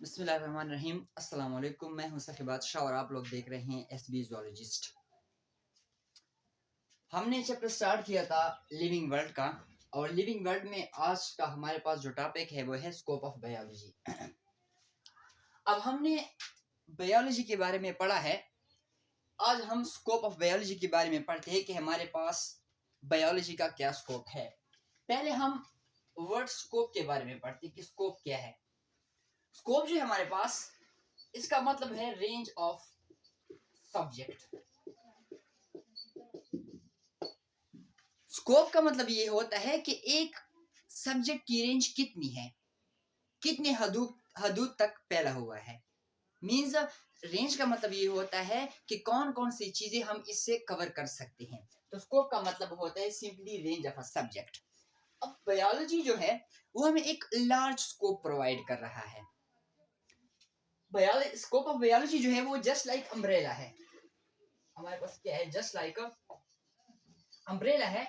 बिस्मिल्लाहिर्रहमानिर्रहीम। अस्सलाम वालेकुम। मैं हूं साहिबात शाह और आप लोग देख रहे हैं एसबी ज़ूलॉजिस्ट। हमने चैप्टर स्टार्ट किया था लिविंग वर्ल्ड का, और लिविंग वर्ल्ड में आज का हमारे पास जो टॉपिक है वो है स्कोप ऑफ बायोलॉजी। अब हमने बायोलॉजी के बारे में पढ़ा है, आज हम स्कोप ऑफ बायोलॉजी के बारे में पढ़ते हैं कि हमारे पास बायोलॉजी का क्या स्कोप है। पहले हम वर्ड स्कोप के बारे में पढ़ते हैं कि स्कोप क्या है। स्कोप जो है हमारे पास, इसका मतलब है रेंज ऑफ सब्जेक्ट। स्कोप का मतलब ये होता है कि एक सब्जेक्ट की रेंज कितनी है, कितने हदूद तक फैला हुआ है। मींस रेंज का मतलब ये होता है कि कौन कौन सी चीजें हम इससे कवर कर सकते हैं। तो स्कोप का मतलब होता है simply range of a subject. अब बायोलॉजी जो है वो हमें एक लार्ज स्कोप प्रोवाइड कर रहा है। स्कोप ऑफ बायोलॉजी जो है वो जस्ट लाइक अम्ब्रेला है। हमारे पास क्या है, जस्ट लाइक अम्ब्रेला है,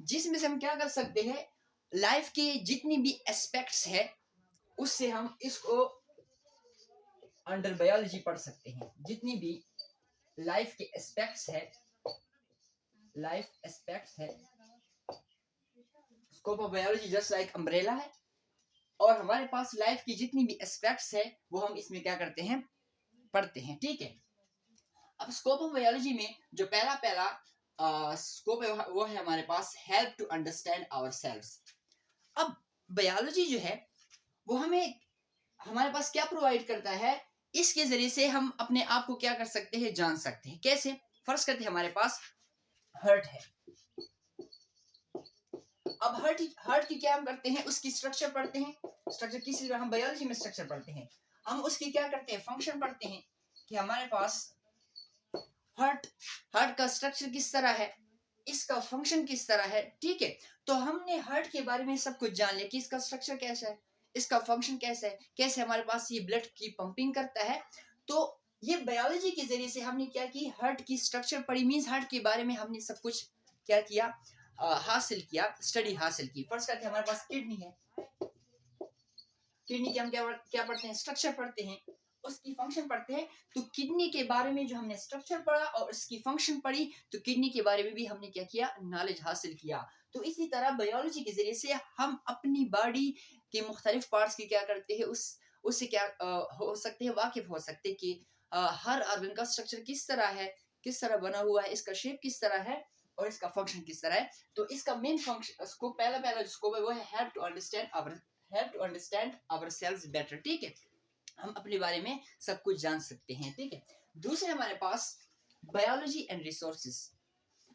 जिसमें से हम क्या कर सकते हैं, लाइफ के जितनी भी एस्पेक्ट्स है उससे हम इसको अंडर बायोलॉजी पढ़ सकते हैं। जितनी भी लाइफ के एस्पेक्ट्स है, scope of biology just like umbrella है, और हमारे पास लाइफ की जितनी भी एस्पेक्ट्स है वो हम इसमें क्या करते हैं, पढ़ते हैं। ठीक है। अब स्कोप ऑफ बायोलॉजी में जो पहला स्कोप है वो है हमारे पास हेल्प टू अंडरस्टैंड आवरसेल्व्स। अब बायोलॉजी जो है वो हमें हमारे पास क्या प्रोवाइड करता है, इसके जरिए से हम अपने आप को क्या कर सकते हैं, जान सकते हैं। कैसे? फर्ज करते हैं हमारे पास हार्ट है। अब हार्ट की क्या हम करते हैं, उसकी स्ट्रक्चर पढ़ते हैं। स्ट्रक्चर किसी हम बायोलॉजी में स्ट्रक्चर पढ़ते हैं, हम उसकी क्या करते हैं, फंक्शन पढ़ते हैं कि हमारे पास हार्ट का स्ट्रक्चर किस तरह है, इसका फंक्शन किस तरह है। ठीक है। तो हमने हार्ट के बारे में सब कुछ जान लिया कि इसका स्ट्रक्चर कैसा है, इसका फंक्शन कैसा है, कैसे हमारे पास ये ब्लड की पंपिंग करता है। तो ये बायोलॉजी के जरिए से हमने क्या की, हार्ट की स्ट्रक्चर पढ़ी। मींस हार्ट के बारे में हमने सब कुछ क्या किया, हासिल किया, स्टडी हासिल की। फर्स्ट करते हमारे पास किडनी है, किडनी के हम क्या पढ़ते हैं, स्ट्रक्चर पढ़ते हैं, उसकी फंक्शन पढ़ते हैं। तो किडनी के बारे में जो हमने स्ट्रक्चर पढ़ा और उसकी फंक्शन पढ़ी, तो किडनी के बारे में भी हमने क्या किया, नॉलेज हासिल किया। तो इसी तरह बायोलॉजी के जरिए से हम अपनी बॉडी के मुख्तलिफ पार्ट्स की क्या करते हैं, उससे क्या हो सकते हैं, वाकिफ हो सकते हैं कि हर ऑर्गन का स्ट्रक्चर किस तरह है, किस तरह बना हुआ है, इसका शेप किस तरह है और इसका फंक्शन किस तरह है। तो इसका मेन फंक्शन स्कोप, पहला जो स्कोप है वो है help to understand ourselves better. ठीक है। हम अपने बारे में सब कुछ जान सकते हैं। ठीक है। दूसरे हमारे पास बायोलॉजी एंड रिसोर्सेज।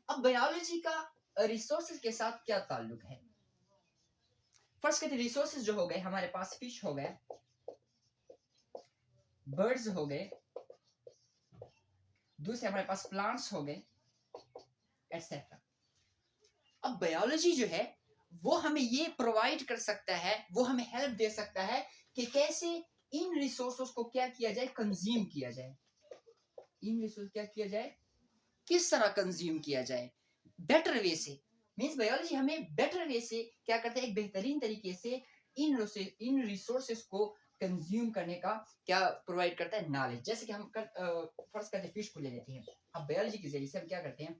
अब बायोलॉजी का रिसोर्सेज के साथ क्या ताल्लुक है। फर्स्ट कहते हैं रिसोर्सेज जो हो गए हमारे पास, फिश हो गए, बर्ड्स हो गए, दूसरे हमारे पास प्लांट्स हो गए, एटसेट्रा। अब बायोलॉजी जो है वो हमें ये प्रोवाइड कर सकता है, वो हमें हेल्प दे सकता है कि कैसे इन रिसोर्सेज को क्या किया जाए, कंज्यूम किया जाए। इन रिसोर्स क्या किया जाए, किस तरह कंज्यूम किया जाए, बेटर वे से। मींस बायोलॉजी हमें बेटर वे से क्या करता है, एक बेहतरीन तरीके से इन रिसोर्सेज को कंज्यूम करने का क्या प्रोवाइड करता है, नॉलेज। जैसे कि हम फर्स्ट करते हैं फिश को ले लेते हैं। अब बायोलॉजी के जरिए से हम क्या करते हैं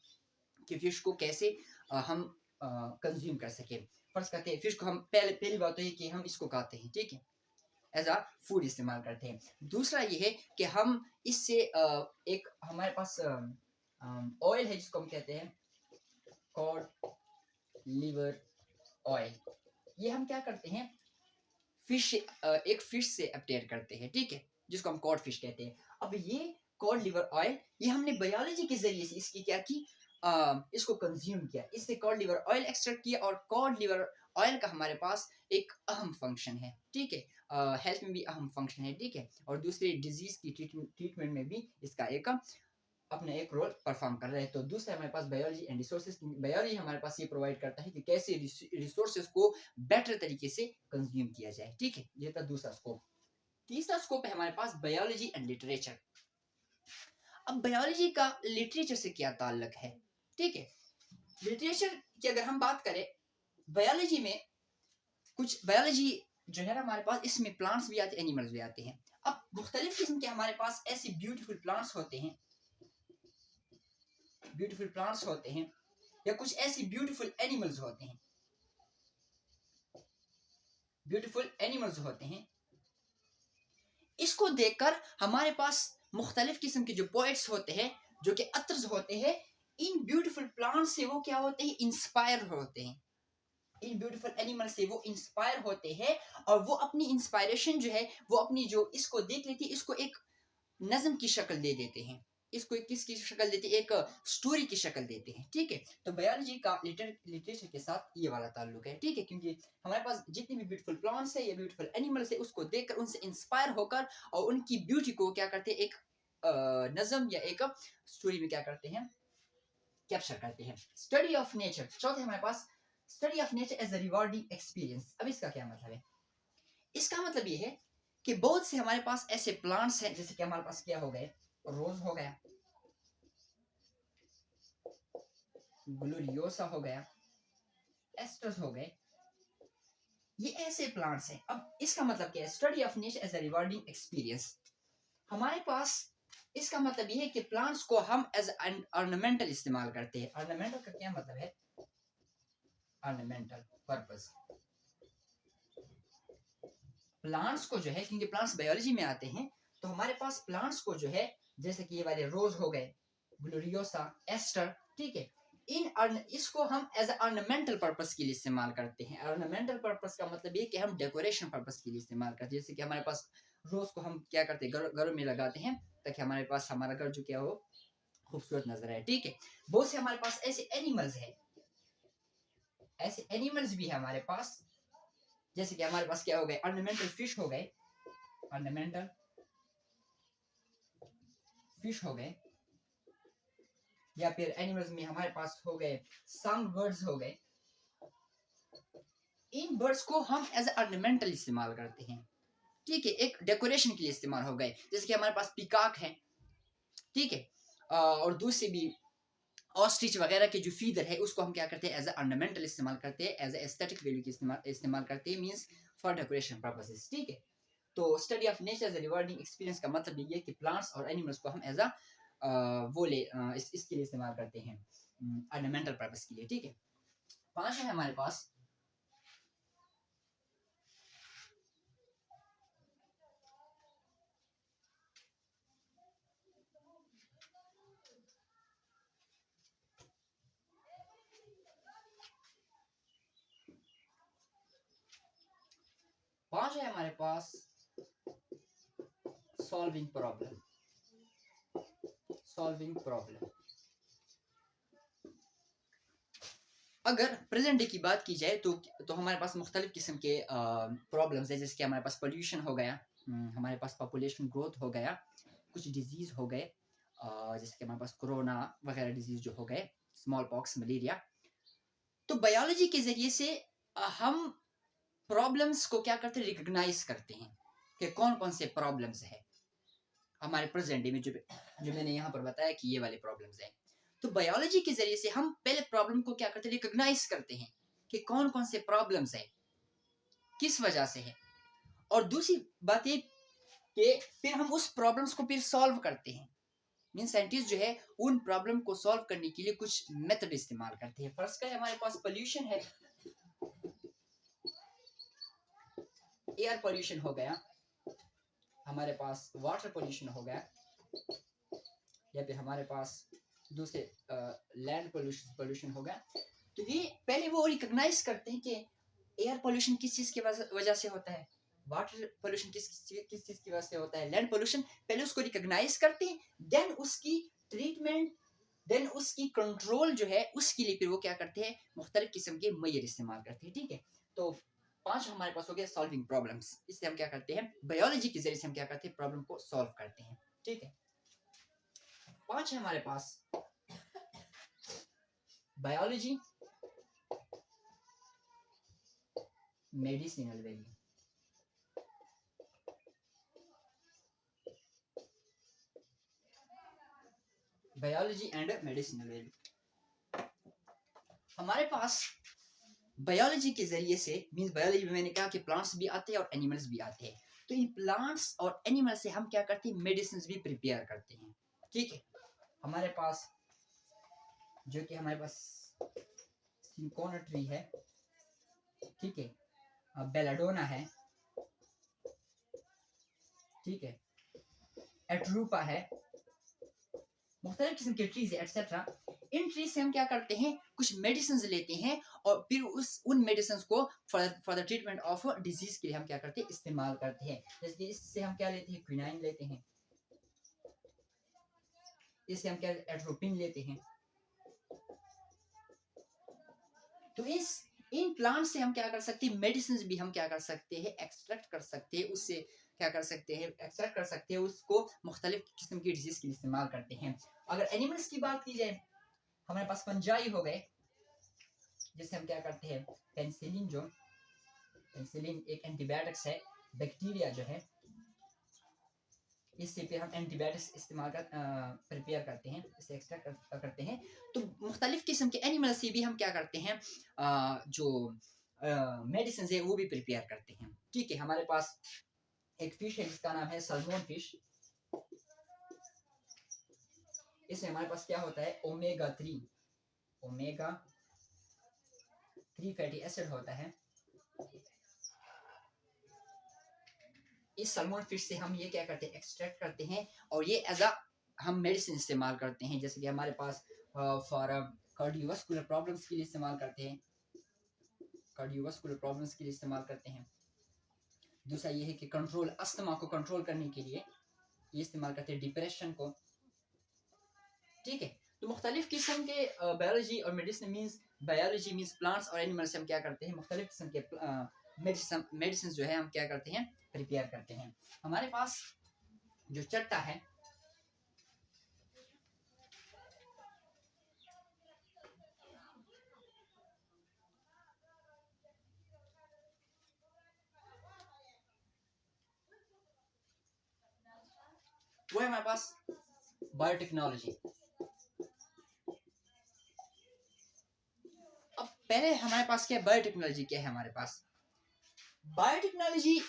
कि फिश को कैसे हम कंज्यूम कर सके। फर्स्ट करते हैं फिश को हम पहली बात तो ये कि हम इसको खाते हैं। ठीक है, एज अ फूड इस्तेमाल करते हैं। दूसरा ये है कि हम इससे एक हमारे पास ऑयल है जिसको हम कहते हैं कॉड लिवर ऑयल। ये हम क्या करते हैं, फिश एक फिश से अपटेयर करते हैं। ठीक है, जिसको हम कॉड फिश कहते हैं। अब ये कॉड लिवर ऑयल, ये हमने बायोलॉजी के जरिए से इसकी क्या की, इसको कंज्यूम किया, इससे कॉड लिवर ऑयल एक्सट्रैक्ट किया। और कॉड लिवर ऑयल का हमारे पास एक अहम फंक्शन है। ठीक है, हेल्थ में भी अहम फंक्शन है। ठीक है, और दूसरे डिजीज की ट्रीटमेंट में भी इसका एक अपना एक रोल परफॉर्म कर रहे हैं। तो दूसरा हमारे पास बायोलॉजी एंड रिसोर्सेज। बायोलॉजी हमारे पास ये प्रोवाइड करता है कि कैसे रिसोर्सेज को बेटर तरीके से कंज्यूम किया जाए। ठीक है, ये था दूसरा स्कोप। तीसरा स्कोप है हमारे पास बायोलॉजी एंड लिटरेचर। अब बायोलॉजी का लिटरेचर से क्या ताल्लुक है। ठीक है, लिटरेचर की अगर हम बात करें, बायोलॉजी में कुछ बायोलॉजी जो है ना हमारे पास इसमें प्लांट्स भी आते हैं, एनिमल्स भी आते हैं। अब मुख्तलिफ किस्म के हमारे पास ऐसे ब्यूटीफुल प्लांट्स होते हैं, ब्यूटीफुल प्लांट्स होते हैं, या कुछ ऐसी ब्यूटीफुल एनिमल्स होते हैं, ब्यूटीफुल एनिमल्स होते हैं। इसको देखकर हमारे पास मुख्तलिफ किस्म के जो पोएट्स होते हैं, जो कि अतर्स होते हैं, इन ब्यूटीफुल प्लांट्स से वो क्या होते हैं, इंस्पायर होते हैं। इन ब्यूटीफुल एनिमल से वो इंस्पायर होते हैं और वो अपनी इंस्पायरेशन जो है वो अपनी जो इसको देख लेती है, इसको एक नज्म की शक्ल दे देते हैं, इसको एक किसकी शक्ल देते हैं, एक स्टोरी की शक्ल देते हैं। ठीक है, तो बायोलॉजी का लिटरेचर के साथ ये वाला ताल्लुक है। ठीक है, क्योंकि हमारे पास जितनी भी ब्यूटीफुल प्लांट्स है या ब्यूटीफुल एनिमल्स है, उसको देखकर उनसे इंस्पायर होकर और उनकी ब्यूटी को क्या करते हैं, एक नज्म या एक स्टोरी में क्या करते हैं, कैप्चर करते हैं। स्टडी ऑफ नेचर, चौथे हमारे पास study of nature as a rewarding experience. अब इसका क्या मतलब है? इसका मतलब ये है कि बहुत से हमारे पास ऐसे प्लांट्स हैं, जैसे कि हमारे पास क्या हो गए, रोज हो गया, ग्लोरियोसा हो गया, एस्टर्स हो गए, ये ऐसे प्लांट्स हैं। अब इसका मतलब क्या है? Study of nature as a rewarding experience. हमारे पास इसका मतलब ये है कि प्लांट्स को हम एज ऑर्नामेंटल इस्तेमाल करते हैं। ऑर्नामेंटल का क्या मतलब है? Ornamental purpose. प्लांट्स को जो है, क्योंकि प्लांट्स बायोलॉजी में आते हैं, तो हमारे पास प्लांट्स को जो है, जैसे कि ये वाले रोज हो गए, ग्लोरियोसा, एस्टर, ठीक है, इसको हम एज ऑर्नामेंटल पर्पस के लिए इस्तेमाल करते हैं। ऑर्नामेंटल पर्पस का मतलब ये कि हम डेकोरेशन पर्पस के लिए इस्तेमाल करते हैं। जैसे कि हमारे पास रोज को हम क्या करते हैं, घरों में लगाते हैं ताकि हमारे पास हमारा घर जो क्या हो, खूबसूरत नजर आए। ठीक है, बहुत से हमारे पास ऐसे एनिमल्स हैं, ऐसे एनिमल्स भी है हमारे पास, जैसे कि हमारे पास क्या हो गए, ऑर्नामेंटल फिश हो गए, ऑर्नामेंटल फिश हो गए, या फिर एनिमल्स में हमारे पास हो गए सॉन्ग बर्ड्स हो गए। इन बर्ड्स को हम एज ऑर्नामेंटल इस्तेमाल करते हैं। ठीक है, एक डेकोरेशन के लिए इस्तेमाल हो गए। जैसे कि हमारे पास पीकॉक है, ठीक है, और दूसरे भी ऑस्ट्रिच वगैरह के जो फीदर है, उसको हम क्या करते हैं, एज ऑर्नामेंटल इस्तेमाल करते हैं, एज एस्थेटिक वैल्यू की इस्तेमाल करते हैं, मींस फॉर डेकोरेशन पर्पसेस। ठीक है, तो study of nature as a rewarding experience का मतलब ये है कि प्लांट्स और एनिमल्स को हम एज अ इसके लिए इस्तेमाल करते हैं, ऑर्नामेंटल पर्पस के लिए। ठीक है, 5 है हमारे पास सॉल्विंग प्रॉब्लम, सॉल्विंग प्रॉब्लम। अगर प्रेजेंट डे की बात की जाए तो हमारे पास मुख्तलिफ किस्म के प्रॉब्लम्स है। जैसे कि हमारे पास पोल्यूशन हो गया, हमारे पास पॉपुलेशन ग्रोथ हो गया, कुछ डिजीज हो गए, जैसे कि हमारे पास कोरोना वगैरह डिजीज जो हो गए, स्मॉल पॉक्स, मलेरिया। तो बायोलॉजी के जरिए से हम प्रॉब्लम्स को क्या करते हैं, रिकग्नाइज करते हैं कि कौन कौन से प्रॉब्लम्स है हमारे प्रेजेंट डे में, जो मैंने यहाँ पर बताया कि ये वाले प्रॉब्लम्स हैं। तो बायोलॉजी के जरिए से हम पहले प्रॉब्लम को क्या करते हैं, रिकॉग्नाइज करते हैं कि कौन कौन से प्रॉब्लम्स हैं, किस वजह से है, और दूसरी बात ये कि फिर हम उस प्रॉब्लम्स को फिर सॉल्व करते हैं। मीन साइंटिस्ट जो है उन प्रॉब्लम को सॉल्व करने के लिए कुछ मेथड इस्तेमाल करते हैं। फर्स्ट का हमारे पास पोल्यूशन है, एयर पोल्यूशन हो गया, हमारे पास वाटर पोल्यूशन हो गया, या फिर हमारे पास दूसरे लैंड पोल्यूशन हो गया। तो ये पहले वो रिकॉग्नाइज करते हैं कि एयर पोल्यूशन किस चीज की वजह से होता है, वाटर पोल्यूशन किस चीज की वजह से होता है, लैंड पोल्यूशन, पहले उसको रिकॉग्नाइज करते हैं, देन उसकी ट्रीटमेंट, देन उसकी कंट्रोल जो है उसके लिए फिर वो क्या करते हैं, मुख्तलिफ किस्म के मेजर इस्तेमाल करते हैं। ठीक है, तो 5 हमारे पास हो गया सॉल्विंग प्रॉब्लम्स। इससे हम क्या करते हैं, बायोलॉजी के जरिए से हम क्या करते हैं, प्रॉब्लम को सॉल्व करते हैं। ठीक है, 5 है हमारे पास biology, medicinal value. Biology and medicinal value. हमारे पास बायोलॉजी के जरिए से, मींस बायोलॉजी में मैंने कहा कि प्लांट्स भी आते हैं और एनिमल्स भी आते हैं, तो इन प्लांट्स और एनिमल से हम क्या करते हैं, मेडिसिन भी प्रिपेयर करते हैं। ठीक है, हमारे पास जो कि हमारे पास सिंकोना ट्री है, ठीक है, बेलाडोना है, ठीक है, एट्रूपा है, मुख्तलिफ किस्म के ट्रीज एक्सेट्रा। इन ट्रीज से हम क्या करते हैं, कुछ मेडिसिन लेते हैं और फिर उन मेडिसिन को for the treatment of disease के लिए हम क्या करते हैं, इस्तेमाल करते हैं। जैसे कि इससे हम क्या लेते हैं, क्विनाइन लेते हैं, इससे हम क्या एट्रोपिन लेते हैं। तो इन प्लांट से हम क्या कर सकते हैं, मेडिसिन भी हम क्या कर सकते हैं, एक्सट्रैक्ट कर सकते हैं, उससे क्या कर सकते हैं, एक्सट्रैक्ट कर सकते हैं, उसको मुख्तलिफ किस्म की डिजीज के लिए इस्तेमाल करते हैं। अगर एनिमल्स की बात की जाए, हमारे पास फंजाई हो गए, जिससे हम क्या करते हैं, पेनिसिलिन एक एंटीबायोटिक्स है, बैक्टीरिया जो है, इससे फिर हम एंटीबायोटिक्स इस्तेमाल कर प्रिपेयर करते हैं, इसे एक्सट्रैक्ट करते हैं। तो मुख्तलिफ किस्म के एनिमल से भी हम क्या करते हैं, जो मेडिसिन है वो भी प्रिपेयर करते हैं। ठीक है, हमारे पास एक फिश है जिसका नाम है सैल्मन फिश। इसमें हमारे पास क्या होता है, ओमेगा 3 फैटी एसिड होता है। इस सैल्मन फिश से हम ये क्या करते हैं, एक्सट्रैक्ट करते हैं और ये एज अ हम मेडिसिन इस्तेमाल करते हैं। जैसे कि हमारे पास फॉर कार्डियोवास्कुलर प्रॉब्लम्स के लिए इस्तेमाल करते हैं, दूसरा ये है कि कंट्रोल, अस्थमा को कंट्रोल करने के लिए ये इस्तेमाल करते हैं, डिप्रेशन को। ठीक है, तो मुख्तलिफ किस्म के बायोलॉजी और medicine means, biology means plants और एनिमल्स से हम क्या करते हैं, मुख्तलिफ किस्म के मेडिसिन जो है हम क्या करते हैं, प्रिपेयर करते हैं। हमारे पास जो चट्टा है, वो है हमारे पास बायोटेक्नोलॉजी। अब पहले हमारे पास क्या है, बायोटेक्नोलॉजी क्या है हमारे पास। बायोटेक्नोलॉजी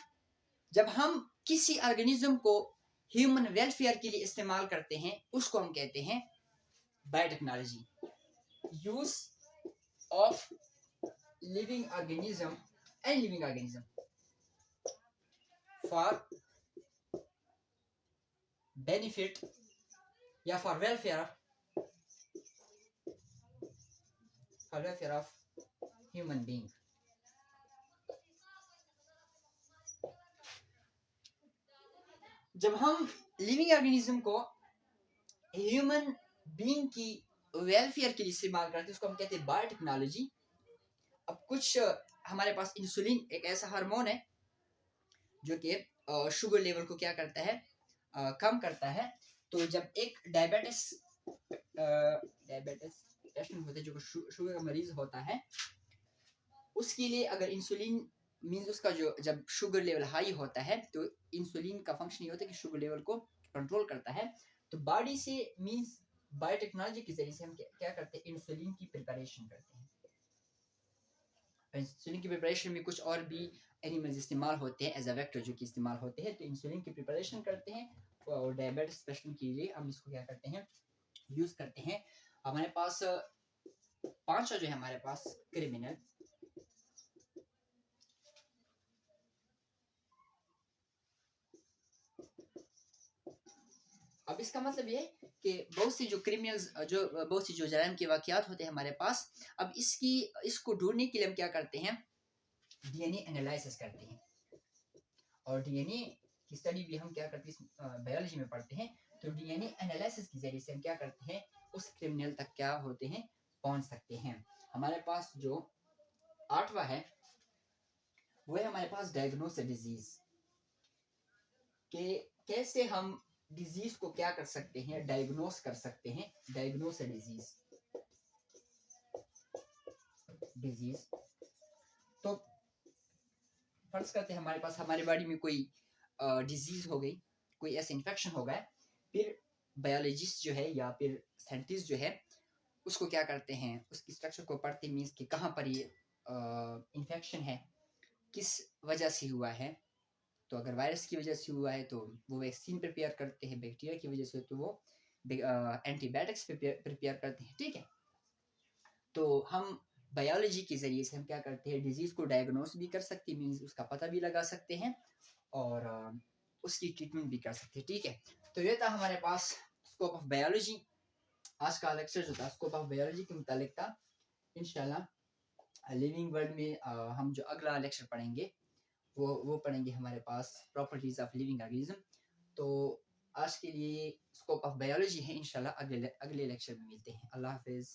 जब हम किसी ऑर्गेनिज्म को ह्यूमन वेलफेयर के लिए इस्तेमाल करते हैं, उसको हम कहते हैं biotechnology. Use of living organism for benefit या for welfare of human being. जब हम लिविंग ऑर्गेनिज्म को ह्यूमन बीइंग की वेलफेयर के लिए इस्तेमाल करते हैं, उसको हम कहते हैं बायोटेक्नोलॉजी। अब कुछ हमारे पास इंसुलिन एक ऐसा हार्मोन है जो कि शुगर लेवल को क्या करता है, कम करता है। तो जब एक डायबिटिस पेशेंट होता है जो शुगर का मरीज होता है, उसके लिए अगर इंसुलिन मींस उसका जो जब शुगर लेवल हाई होता है, तो इंसुलिन का फंक्शन ये होता है कि शुगर लेवल को कंट्रोल करता है। तो बॉडी से मींस बायोटेक्नोलॉजी के जरिए से हम क्या करते हैं, इंसुलिन की प्रिपरेशन करते हैं। इंसुलिन की प्रिपरेशन में कुछ और भी एनिमल्स इस्तेमाल होते हैं एज अ वेक्टर जो कि इस्तेमाल होते हैं। तो इंसुलिन की प्रिपरेशन करते हैं और डायबिटीज पेशेंट के लिए हम इसको क्या करते हैं, यूज करते हैं। हमारे पास पांचवा जो है हमारे पास क्रिमिनल। अब इसका मतलब ये कि बहुत सी जो क्रिमिनल्स बहुत सी जो जराइम के वाकयात होते हैं हमारे पास, अब इसको ढूंढने के लिए हम क्या करते हैं, डीएनए एनालिसिस करते हैं। और डीएनए की स्टडी भी हम क्या करते हैं, बायोलॉजी में पढ़ते हैं। तो डीएनए एनालिसिस के जरिए से हम क्या करते हैं, उस क्रिमिनल तक क्या होते हैं, पहुंच सकते हैं। हमारे पास जो आठवां है वो है हमारे पास डायग्नोस डिजीज, के कैसे हम डिजीज को क्या कर सकते हैं, डायग्नोस कर सकते हैं। डायग्नोस डिजीज तो फर्ज करते हैं हमारे पास हमारी बॉडी में कोई डिजीज हो गई, कोई ऐसा इन्फेक्शन हो गया, फिर बायोलॉजिस्ट जो है या फिर साइंटिस्ट जो है उसको क्या करते हैं, उसकी स्ट्रक्चर को पढ़ते मीन्स कि कहाँ पर ये इन्फेक्शन है किस वजह से हुआ है। तो अगर वायरस की वजह से हुआ है तो वो वैक्सीन प्रिपेयर करते हैं, बैक्टीरिया की वजह से तो वो एंटीबायोटिक्स प्रिपेयर करते हैं, ठीक है। तो हम बायोलॉजी के ज़रिए से हम क्या करते हैं, डिजीज़ को डायग्नोस भी कर सकते हैं, मीन्स उसका पता भी लगा सकते हैं और उसकी ट्रीटमेंट भी कर सकते हैं, ठीक है। तो ये था हमारे पास स्कोप ऑफ बायोलॉजी। आज का लेक्चर जो था स्कोप ऑफ बायोलॉजी के मुतालिक था। इंशाल्लाह लिविंग वर्ल्ड में हम जो अगला लेक्चर पढ़ेंगे वो पढ़ेंगे हमारे पास प्रॉपर्टीज ऑफ लिविंग ऑर्गेनिज्म। तो आज के लिए स्कोप ऑफ बायोलॉजी है, इंशाल्लाह अगले लेक्चर में मिलते हैं। अल्लाह हाफिज़।